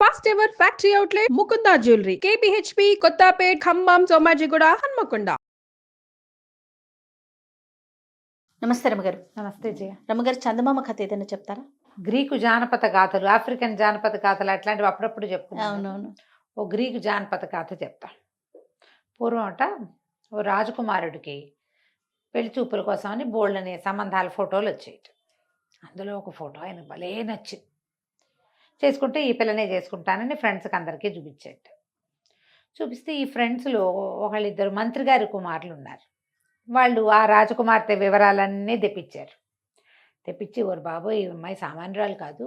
First ever factory outlet Mukunda jewellery KPHP Kothapet Khammam Somajiguda Hanamkonda. నమస్తే రమగారు. నమస్తే జయ. రమగారు, చందమామ కథ ఏదైనా చెప్తారా? గ్రీకు జానపద గాథలు, ఆఫ్రికన్ జానపద గాథలు అట్లాంటివి అప్పుడప్పుడు చెప్పుకున్నాను. అవునవును. ఓ గ్రీకు జానపద గాథ చెప్తా. పూర్వం ఓ రాజకుమారుడికి పెళ్లి చూపుల కోసమని బోల్డని సంబంధాల ఫోటోలు వచ్చాయి. అందులో ఒక ఫోటో ఆయన భలే నచ్చింది. చేసుకుంటే ఈ పిల్లనే చేసుకుంటానని ఫ్రెండ్స్కి అందరికీ చూపించేట. చూపిస్తే ఈ ఫ్రెండ్స్లో ఒకళ్ళిద్దరు మంత్రి గారి కుమారులు ఉన్నారు. వాళ్ళు ఆ రాజకుమార్తె వివరాలన్నీ తెప్పించారు. తెప్పించి ఓరు బాబు ఈ అమ్మాయి సామాన్యురాలు కాదు,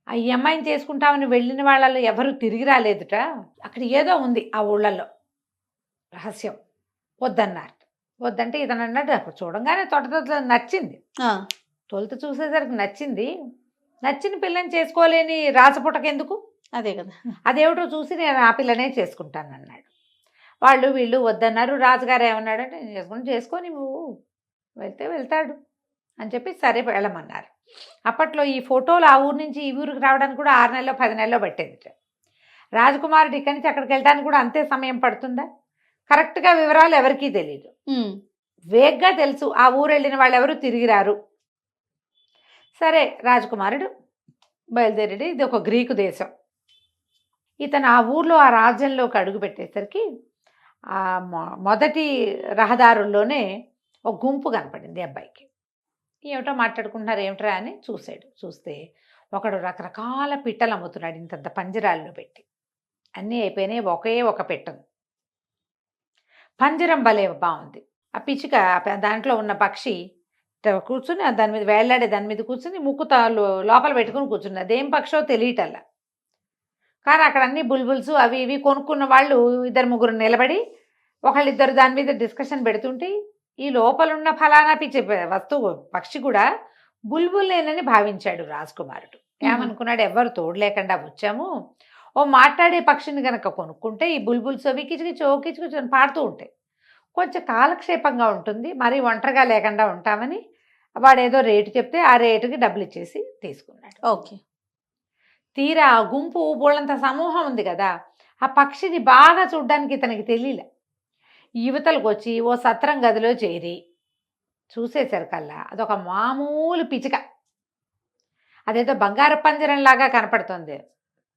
ఈ అమ్మాయిని చేసుకుంటామని వెళ్ళిన వాళ్ళలో ఎవరు తిరిగి రాలేదుట, అక్కడ ఏదో ఉంది ఆ ఊళ్ళల్లో రహస్యం, వద్దన్నారు. వద్దంటే ఇతను అన్నాడు అప్పుడు చూడంగానే తొట నచ్చింది. తొలుత చూసేసరికి నచ్చింది. నచ్చిన పిల్లని చేసుకోలేని రాసపుటకెందుకు, అదే కదా, అదేమిటో చూసి నేను ఆ పిల్లనే చేసుకుంటాను అన్నాడు. వాళ్ళు వీళ్ళు వద్దన్నారు. రాజుగారు ఏమన్నాడంటే నేను చేసుకొని నువ్వు వెళ్తాడు అని చెప్పి సరే వెళ్ళమన్నారు. అప్పట్లో ఈ ఫోటోలు ఆ ఊరు నుంచి ఈ ఊరికి రావడానికి కూడా 6 నెలలో 10 నెలలో పట్టేది. రాజకుమారుడు ఇక్కడి నుంచి అక్కడికి వెళ్ళడానికి కూడా అంతే సమయం పడుతుందా? కరెక్ట్గా వివరాలు ఎవరికీ తెలియదు. వేగ్గా తెలుసు ఆ ఊరు వెళ్ళిన వాళ్ళు ఎవరు తిరిగి రారు. సరే రాజకుమారుడు బయలుదేరాడు. ఇది ఒక గ్రీకు దేశం. ఇతను ఆ ఊర్లో ఆ రాజ్యంలోకి అడుగు పెట్టేసరికి ఆ మొదటి రహదారుల్లోనే ఒక గుంపు కనపడింది అబ్బాయికి. ఏమిటో మాట్లాడుకుంటున్నారు ఏమిట్రా అని చూశాడు. చూస్తే ఒకడు రకరకాల పిట్టలు అమ్ముతున్నాడు, ఇంతంత పంజరాల్లో పెట్టి. అన్నీ అయిపోయినాయి, ఒకే ఒక పెట్టను. పంజరం భలే బాగుంది. ఆ పిచ్చుక దాంట్లో ఉన్న పక్షి కూర్చుని దాని మీద వేళ్లాడే దాని మీద కూర్చుని ముక్కు లోపల పెట్టుకుని కూర్చుంది. అదేం పక్షో తెలియటల్లా. కానీ అక్కడ అన్ని బుల్బుల్స్ అవి ఇవి కొనుక్కున్న వాళ్ళు 2-3 నిలబడి ఒకళ్ళిద్దరు దాని మీద డిస్కషన్ పెడుతుంటే ఈ లోపలున్న ఫలానా పిచ్చి వస్తువు పక్షి కూడా బుల్బుల్నేనని భావించాడు రాజకుమారుడు. ఏమనుకున్నాడు, ఎవరు తోడు లేకుండా వచ్చాము, ఓ మాట్లాడే పక్షిని కనుక కొనుక్కుంటే ఈ బుల్బుల్స్ అవి కిచుకిచు పాడుతూ ఉంటాయి, కొంచెం కాలక్షేపంగా ఉంటుంది, మరీ ఒంటరిగా లేకుండా ఉంటామని వాడు ఏదో రేటు చెప్తే ఆ రేటుకి డబ్బులు ఇచ్చేసి తీసుకున్నాడు. ఓకే. తీరా ఆ గుంపు బోళ్ళంత సమూహం ఉంది కదా, ఆ పక్షిని బాగా చూడ్డానికి ఇతనికి తెలియలే. యువతలకు వచ్చి ఓ సత్రం గదిలో చేరి చూసేసరికల్లా అదొక మామూలు పిచ్చుక. అదేదో బంగారు పంజరంలాగా కనపడుతుంది.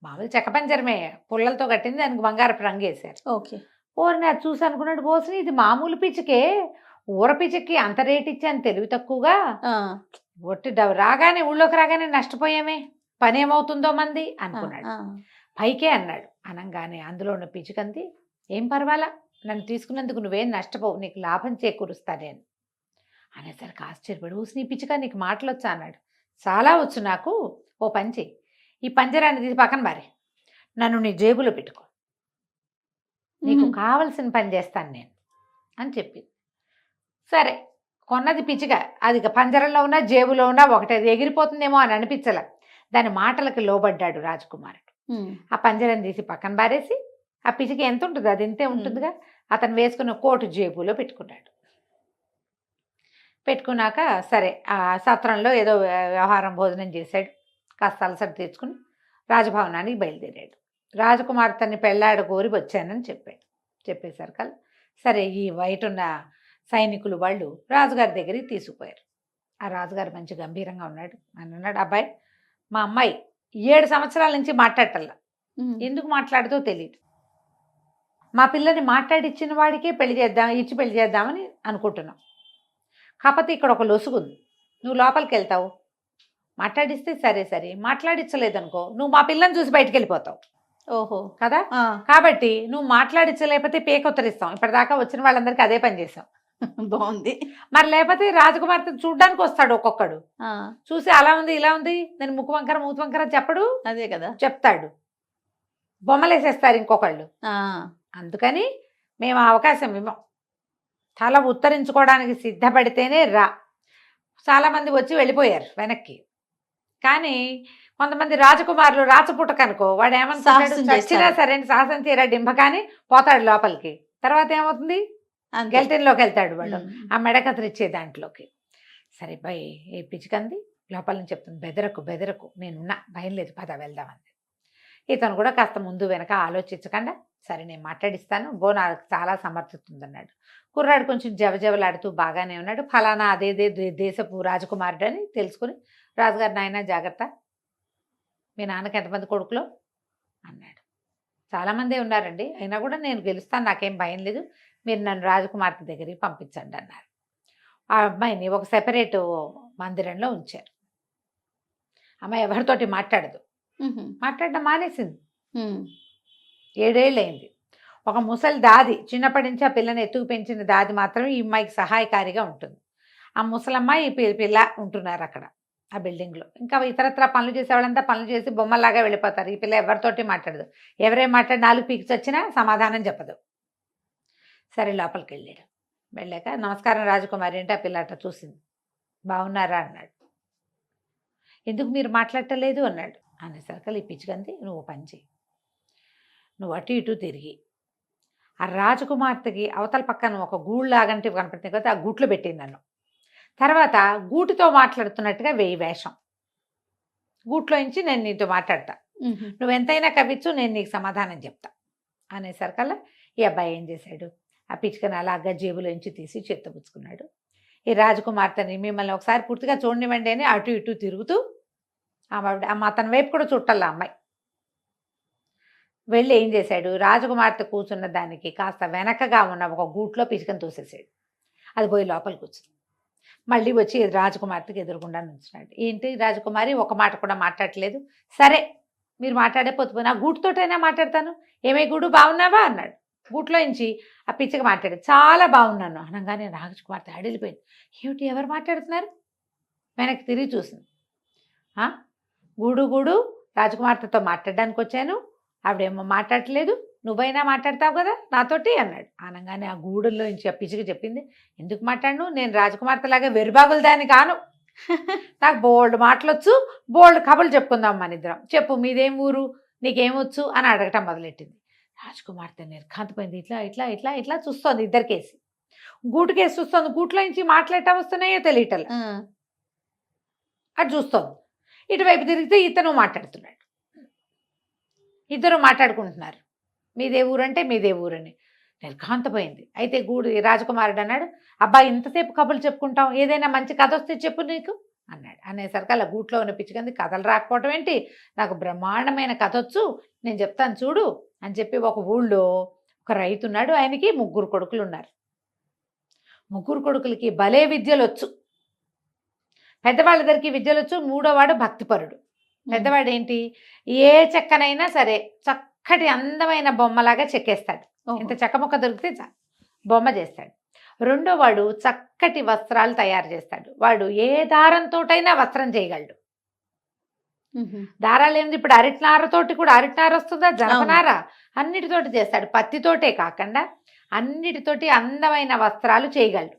మామూలు చెక్క పంజరమే, పుల్లలతో కట్టింది, దానికి బంగారపు రంగు వేశారు. ఓకే. ఓరిని అది చూసి అనుకున్నాడు, పోసి ఇది మామూలు పిచ్చికే, ఊర పిచ్చికి అంత రేట్ ఇచ్చాను తెలివి తక్కువగా, ఒట్టి రాగానే ఊళ్ళోకి రాగానే నష్టపోయామే, పని ఏమవుతుందో మంది అనుకున్నాడు. పైకే అన్నాడు. అనంగానే అందులో ఉన్న పిచ్చికంది, ఏం పర్వాలా, నన్ను తీసుకున్నందుకు నువ్వేం నష్టపోవు, నీకు లాభం చేకూరుస్తా నేను అనేసరికి ఆశ్చర్యపడి, ఊసి నీ పిచ్చిక నీకు మాటలు వచ్చా అన్నాడు. చాలా వచ్చు నాకు, ఓ పంచి ఈ పంజరాన్ని తీసి పక్కన మారి నన్ను నీ జేబులో పెట్టుకో, నీకు కావలసిన పని చేస్తాను నేను అని చెప్పింది. సరే కొన్నది పిచ్చిగా, అది పంజరంలో ఉన్నా జేబులో ఉన్నా ఒకటే, అది ఎగిరిపోతుందేమో అని అనిపించలే. దాని మాటలకు లోబడ్డాడు రాజకుమారుడు. ఆ పంజరం తీసి పక్కన బారేసి ఆ పిచ్చిక ఎంత ఉంటుంది, అది ఇంతే ఉంటుందిగా, అతను వేసుకున్న కోటు జేబులో పెట్టుకున్నాడు. పెట్టుకున్నాక సరే ఆ సత్రంలో ఏదో వ్యవహారం భోజనం చేశాడు, కాస్త అలసట తీర్చుకుని రాజభవనానికి బయలుదేరాడు. రాజకుమార్తెని పెళ్ళాడ కోరి వచ్చానని చెప్పాడు. చెప్పేసరికల్లా సరే ఈ బయట ఉన్న సైనికులు వాళ్ళు రాజుగారి దగ్గరికి తీసుకుపోయారు. ఆ రాజుగారు మంచి గంభీరంగా ఉన్నాడు. అని అన్నాడు, అబ్బాయి మా అమ్మాయి 7 సంవత్సరాల నుంచి మాట్లాడటల్లా, ఎందుకు మాట్లాడుతో తెలియదు, మా పిల్లని మాట్లాడిచ్చిన వాడికే ఇచ్చి పెళ్లి చేద్దామని అనుకుంటున్నాం. కాకపోతే ఇక్కడ ఒక లొసుగుంది, నువ్వు లోపలికి వెళ్తావు, మాట్లాడిస్తే సరే మాట్లాడించలేదనుకో నువ్వు మా పిల్లని చూసి బయటికి వెళ్ళిపోతావు. ఓహో కదా, కాబట్టి నువ్వు మాట్లాడించలేకపోతే పేక ఉత్తరిస్తాం. ఇప్పటిదాకా వచ్చిన వాళ్ళందరికీ అదే పని చేసాం. బాగుంది. మరి లేకపోతే రాజకుమార్తె చూడ్డానికి వస్తాడు ఒక్కొక్కడు, చూసి అలా ఉంది ఇలా ఉంది, నేను ముక్కు వంకర మూతి వంకర చెప్పడు, అదే కదా చెప్తాడు, బొమ్మలేసేస్తారు ఇంకొకళ్ళు. అందుకని మేము ఆ అవకాశం ఇవ్వం, తల ఉత్తరించుకోవడానికి సిద్ధపడితేనే రా. చాలామంది వచ్చి వెళ్ళిపోయారు వెనక్కి. కానీ కొంతమంది రాజకుమారులు రాచపుటకనుకో వాడు ఏమంటాడు, చచ్చినా సరే సాహసం తీరా డింభకాని పోతాడు లోపలికి. తర్వాత ఏమవుతుంది, గెల్టెన్లోకి వెళ్తాడు వాడు, ఆ మెడకత్తిరిచ్చే దాంట్లోకి. సరే బై ఏ పిచ్చికంది లోపల నుంచి చెప్తుంది, బెదరకు నేనున్నా, భయం లేదు, పద వెళ్దామంది. ఇతను కూడా కాస్త ముందు వెనక ఆలోచించకుండా సరే నేను మాట్లాడిస్తాను, నాకు చాలా సమర్థత ఉందన్నాడు. కుర్రాడు కొంచెం జవజవలాడుతూ బాగానే ఉన్నాడు. ఫలానా అదేదే దేశపు రాజకుమారుడు అని తెలుసుకుని, రాజుగారు నాయన జాగ్రత్త, మీ నాన్నకి ఎంతమంది కొడుకులో అన్నాడు. చాలామందే ఉన్నారండి, అయినా కూడా నేను గెలుస్తాను, నాకేం భయం లేదు, మీరు నన్ను రాజకుమార్తె దగ్గరికి పంపించండి అన్నారు. ఆ అమ్మాయిని ఒక సెపరేట్ మందిరంలో ఉంచారు. అమ్మాయి ఎవరితోటి మాట్లాడదు, మాట్లాడడం మానేసింది. 7 ఏళ్ళు అయింది. ఒక ముసలి దాది, చిన్నప్పటి నుంచి ఆ పిల్లని ఎత్తుకు పెంచిన దాది మాత్రమే ఈ అమ్మాయికి సహాయకారిగా ఉంటుంది. ఆ ముసలమ్మాయి పిల్ల ఉంటున్నారు అక్కడ ఆ బిల్డింగ్లో. ఇంకా ఇతరత్ర పనులు చేసేవాళ్ళంతా పనులు చేసి బొమ్మలాగా వెళ్ళిపోతారు. ఈ పిల్ల ఎవరితోటి మాట్లాడదు, ఎవరేం మాట్లాడి 4 పీక్స్ వచ్చినా సమాధానం చెప్పదు. సరే లోపలికి వెళ్ళాడు. వెళ్ళాక నమస్కారం రాజకుమారి అంటే ఆ పిల్ల అట్లా చూసింది. బాగున్నారా అన్నాడు. ఎందుకు మీరు మాట్లాడటలేదు అన్నాడు. అనేసరికి ఈ పిచ్చికంది, నువ్వు పని చేయి, నువ్వు అటు ఇటు తిరిగి ఆ రాజకుమార్తెకి అవతల పక్కన ఒక గూళ్ళలాగంటే కనపడుతుంది కదా, ఆ గూట్లో పెట్టింది నన్ను. తర్వాత గూటితో మాట్లాడుతున్నట్టుగా వేయి వేషం, గూట్లో నుంచి నేను నీతో మాట్లాడతా, నువ్వు ఎంతైనా కవిచ్చు, నేను నీకు సమాధానం చెప్తా అనేసరికల్లా ఈ అబ్బాయి ఏం చేశాడు, ఆ పిచ్చుకని అలాగా జేబులోంచి తీసి చేత్తపుచ్చుకున్నాడు. ఈ రాజకుమార్తెని మిమ్మల్ని ఒకసారి పూర్తిగా చూడనివ్వండి అని అటు ఇటు తిరుగుతూ అతని వైపు కూడా చుట్టాల అమ్మాయి వెళ్ళి ఏం చేశాడు, రాజకుమార్తె కూర్చున్న దానికి కాస్త వెనకగా ఉన్న ఒక గూట్లో పిచ్చుకని తోసేసాడు. అది పోయి లోపలికి కూర్చుంది. మళ్ళీ వచ్చి రాజకుమార్తెకి ఎదురుకుండా నుంచున్నాడు. ఏంటి రాజకుమారి ఒక మాట కూడా మాట్లాడట్లేదు, సరే మీరు మాట్లాడేపోతే నా గూటుతోటైనా మాట్లాడతాను, ఏమే గూడు బాగున్నావా అన్నాడు. గూట్లో నుంచి ఆ పిచ్చిగా మాట్లాడాడు. చాలా బాగున్నాను అనగానే రాజకుమార్తె అడిలిపోయింది. ఏమిటి ఎవరు మాట్లాడుతున్నారు? వెనక్కి తిరిగి చూసింది. గూడు గూడు రాజకుమార్తెతో మాట్లాడడానికి వచ్చాను, ఆవిడేమో మాట్లాడట్లేదు, నువ్వైనా మాట్లాడతావు కదా నాతోటి అన్నాడు. అనగానే ఆ గూడుల్లో నుంచి ఆ పిచ్చిగా చెప్పింది, ఎందుకు మాట్లాడను, నేను రాజకుమార్తెలాగా వెరుబాగులు దాన్ని కాను, నాకు బోల్డ్ మాటలొచ్చు, బోల్డ్ కబుర్లు చెప్పుకుందాం మన ఇద్దరం, చెప్పు మీదేం ఊరు, నీకేమొచ్చు అని అడగటం మొదలెట్టింది. రాజకుమార్తె నిర్ఘాంతపోయింది. ఇట్లా ఇట్లా ఇట్లా ఇట్లా చూస్తోంది, ఇద్దరికేసి గూటుకేసి చూస్తోంది. గూట్లో నుంచి మాట్లాడటం వస్తున్నాయో తెలియటం అటు చూస్తోంది. ఇటువైపు తిరిగితే ఇతను మాట్లాడుతున్నాడు. ఇద్దరు మాట్లాడుకుంటున్నారు. మీదే ఊరంటే మీదే ఊరని. నిర్ఘాంతపోయింది. అయితే రాజకుమారుడు అన్నాడు, అబ్బాయి ఇంతసేపు కబుర్లు చెప్పుకుంటాం, ఏదైనా మంచి కథ వస్తే చెప్పు నీకు అన్నాడు. అనేసరికి అలా గూట్లో ఉన్న పిచ్చికంది, కథలు రాకపోవటం ఏంటి, నాకు బ్రహ్మాండమైన కథ వచ్చు, నేను చెప్తాను చూడు అని చెప్పి ఒక ఊళ్ళో ఒక రైతు ఉన్నాడు. ఆయనకి 3 కొడుకులు ఉన్నారు. 3 కొడుకులకి భలే విద్యలు వచ్చు. పెద్దవాళ్ళిద్దరికి విద్యలు వచ్చు. 3వ భక్తిపరుడు. పెద్దవాడు ఏంటి, ఏ చెక్కనైనా సరే చక్కటి అందమైన బొమ్మలాగా చెక్కేస్తాడు. ఇంత చెక్క ముక్క దొరికితే బొమ్మ చేస్తాడు. 2వవాడు చక్కటి వస్త్రాలు తయారు చేస్తాడు. వాడు ఏ దారంతోటైనా వస్త్రం చేయగలడు. దారాలు ఏంది, ఇప్పుడు అరటినారతోటి కూడా అరటినార వస్తుందా, జనపనార, అన్నిటితోటి చేస్తాడు. పత్తితోటే కాకుండా అన్నిటితోటి అందమైన వస్త్రాలు చేయగలడు.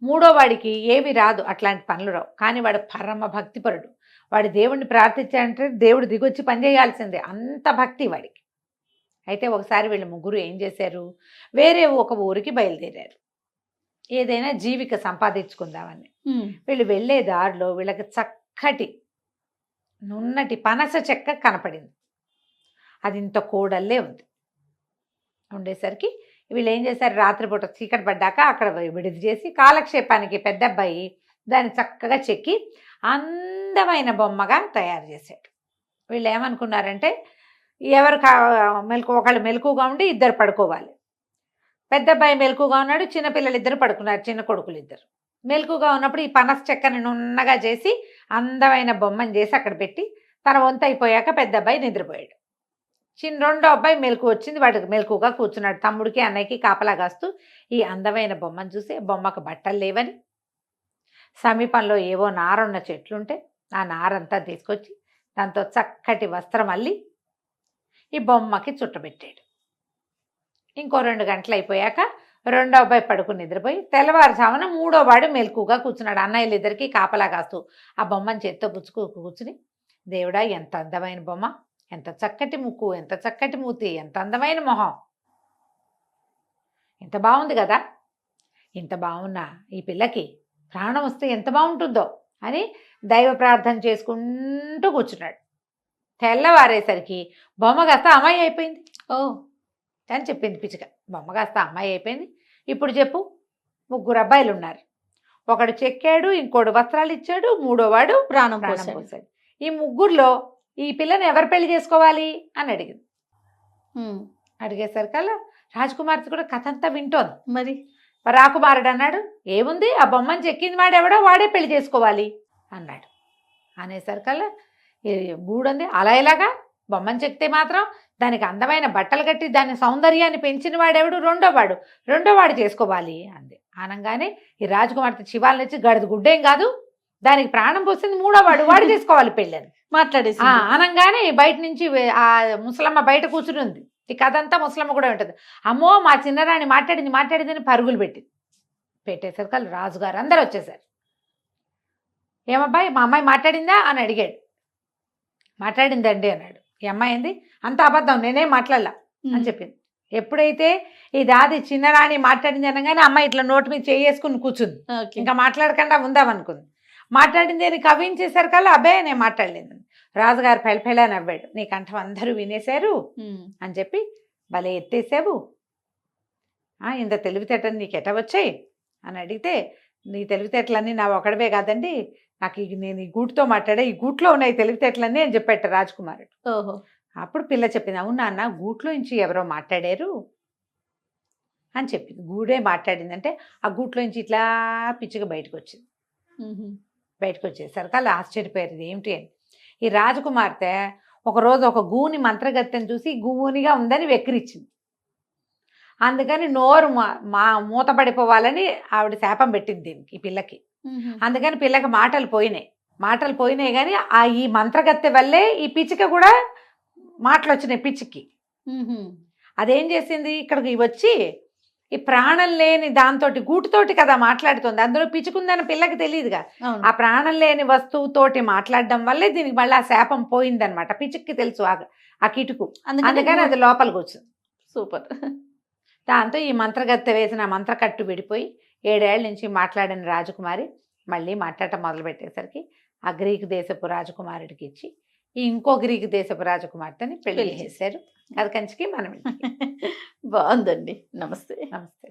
3వవాడికి ఏవి రాదు, అట్లాంటి పనులు రావు. కానీ వాడు పరమ భక్తిపరుడు. వాడు దేవుణ్ణి ప్రార్థించాలంటే దేవుడు దిగొచ్చి పనిచేయాల్సిందే, అంత భక్తి వాడికి. అయితే ఒకసారి వీళ్ళు 3 ఏం చేశారు, వేరే ఒక ఊరికి బయలుదేరారు, ఏదైనా జీవిక సంపాదించుకుందామని. వీళ్ళు వెళ్ళే దారిలో వీళ్ళకి చక్కటి నున్నటి పనస చెక్క కనపడింది. అది ఇంత కోడల్లే ఉంది. ఉండేసరికి వీళ్ళు ఏం చేశారు, రాత్రిపూట చీకటి పడ్డాక అక్కడ విడిది చేసి కాలక్షేపానికి పెద్ద అబ్బాయి దాన్ని చక్కగా చెక్కి అందమైన బొమ్మగా తయారు చేశాడు. వీళ్ళు ఏమనుకున్నారంటే, ఎవరు ఒకళ్ళు మెలకుగా ఉండి ఇద్దరు పడుకోవాలి. పెద్ద అబ్బాయి మెలకుగా ఉన్నాడు, చిన్నపిల్లలు ఇద్దరు పడుకున్నారు, చిన్న కొడుకులు ఇద్దరు. మెలకుగా ఉన్నప్పుడు ఈ పనస చెక్కని నున్నగా చేసి అందమైన బొమ్మను చేసి అక్కడ పెట్టి తన వంతు అయిపోయాక పెద్ద అబ్బాయి నిద్రపోయాడు. రెండో అబ్బాయి మెలకు వచ్చింది, వాడికి మెలకుగా కూర్చున్నాడు. తమ్ముడికి అన్నయ్యకి కాపలా కాస్తూ ఈ అందమైన బొమ్మను చూసి, బొమ్మకు బట్టలు లేవని సమీపంలో ఏవో నారున్న చెట్లుంటే ఆ నారంతా తీసుకొచ్చి దాంతో చక్కటి వస్త్రం అల్లి ఈ బొమ్మకి చుట్టబెట్టాడు. ఇంకో 2 గంటలు అయిపోయాక రెండో అబ్బాయి పడుకుని నిద్రపోయి తెల్లవారుజామున 3వవాడు మెలకుగా కూర్చున్నాడు. అన్నయ్యలు ఇద్దరికి కాపలా కాస్తూ ఆ బొమ్మను చేత్తో కూర్చుని, దేవుడా ఎంత అందమైన బొమ్మ, ఎంత చక్కటి ముక్కు, ఎంత చక్కటి మూతి, ఎంత అందమైన మొహం, ఎంత బాగుంది కదా, ఇంత బాగున్నా ఈ పిల్లకి ప్రాణం వస్తే ఎంత బాగుంటుందో అని దైవ ప్రార్థన చేసుకుంటూ కూర్చున్నాడు. తెల్లవారేసరికి బొమ్మ కాస్త అమ్మాయి అయిపోయింది ఓ అని చెప్పింది పిచ్చుక. బొమ్మ కాస్త అమ్మాయి అయిపోయింది. ఇప్పుడు చెప్పు, 3 అబ్బాయిలు ఉన్నారు. ఒకడు చెక్కాడు, ఇంకోడు వస్త్రాలు ఇచ్చాడు, మూడోవాడు ప్రాణం ప్రాణం పోసాడు. పోసాడు. ఈ 3లో ఈ పిల్లని ఎవరు పెళ్లి చేసుకోవాలి అని అడిగింది. ఉమ్. అడిగేసరికల్లా రాజకుమార్తె కూడా కథ అంతా వింటోంది. మరి రాకుమారుడు అన్నాడు, ఏముంది, ఆ బొమ్మని చెక్కింది వాడెవడో వాడే పెళ్లి చేసుకోవాలి అన్నాడు. అనేసరికల్లా గూడుంది, అలా ఎలాగా, బొమ్మని చెక్తే మాత్రం దానికి అందమైన బట్టలు కట్టి దాని సౌందర్యాన్ని పెంచిన వాడెవడు, రెండోవాడు చేసుకోవాలి అంది. అనగానే ఈ రాజకుమార్తె శివాలను వచ్చి గడదు గుడ్డేం కాదు, దానికి ప్రాణం పోసింది మూడోవాడు, వాడు చేసుకోవాలి పెళ్ళని మాట్లాడేసి అనగానే బయట నుంచి ఆ ముసలమ్మ బయట కూర్చుని ఉంది. ఈ కథ అంతా ముసలమ్మ కూడా ఉంటుంది. అమ్మో మా చిన్నరాణి మాట్లాడిందని పరుగులు పెట్టేసరికి రాజుగారు అందరు వచ్చేసారు. ఏమబ్బాయి, మా అమ్మాయి మాట్లాడిందా అని అడిగాడు. మాట్లాడిందండి అన్నాడు. ఈ అమ్మాయి ఏంది, అంత అబద్ధం, నేనేం మాట్లాడలా అని చెప్పింది. ఎప్పుడైతే ఈ దాది చిన్నరాణి మాట్లాడింది అనగానే అమ్మాయి ఇట్లా నోటి మీద చేసుకుని కూర్చుంది. ఇంకా మాట్లాడకుండా ఉందామనుకుంది. మాట్లాడింది అని కవించేసరికల్లా అబ్బాయి నేను మాట్లాడలేదు. రాజుగారు పెళ్ళ నవ్వాడు. నీ కంఠం అందరూ వినేశారు అని చెప్పి, భలే ఎత్తేసావు, ఇంత తెలివితేటలు నీకు ఎట వచ్చాయి అని అడిగితే, నీ తెలివితేటలన్నీ నా ఒకడవే కాదండి, నాకు నేను ఈ గూటుతో మాట్లాడే, ఈ గూట్లో ఉన్నాయి తెలివితేటలన్నీ అని చెప్పాట రాజకుమారుడు. ఓహో. అప్పుడు పిల్ల చెప్పింది, అవును నాన్న, గూట్లో నుంచి ఎవరో మాట్లాడారు అని చెప్పింది. గూడే మాట్లాడిందంటే ఆ గూట్లో నుంచి ఇట్లా పిచ్చిగా బయటకు వచ్చింది. బయటకు వచ్చేసరికి అలా ఆశ్చర్యపోయారు, ఏమిటి అని. ఈ రాజకుమార్తె ఒకరోజు ఒక గూని మంత్రగత్తెని చూసి గూనిగా ఉందని వెక్కిరిచ్చింది. అందుకని నోరు మూతపడిపోవాలని ఆవిడ శాపం పెట్టింది దీనికి, ఈ పిల్లకి. అందుకని పిల్లకి మాటలు పోయినాయి కానీ ఈ మంత్రగత్తె వల్లే ఈ పిచ్చిక కూడా మాటలు వచ్చినాయి పిచ్చికి. అదేం చేసింది, ఇక్కడికి వచ్చి ఈ ప్రాణం లేని దాంతో గూటుతోటి కదా మాట్లాడుతుంది, అందులో పిచ్చుకుందని పిల్లకి తెలియదుగా. ఆ ప్రాణం లేని వస్తువుతోటి మాట్లాడడం వల్లే దీనికి మళ్ళీ ఆ శాపం పోయిందనమాట. పిచ్చికి తెలుసు ఆ కిటుకు, అందుకని అది లోపలికి వచ్చింది. సూపర్. దాంతో ఈ మంత్రగత్తె వేసిన మంత్రకట్టు విడిపోయి 7 ఏళ్ల నుంచి మాట్లాడిన రాజకుమారి మళ్ళీ మాట్లాడటం మొదలుపెట్టేసరికి ఆ గ్రీకు దేశపు రాజకుమారుడికి ఇచ్చి ఇంకో గ్రీకు దేశపు రాజకుమార్తెని పెళ్లి చేశారు. అది కంచికి మనం బాగుందండి. నమస్తే. నమస్తే.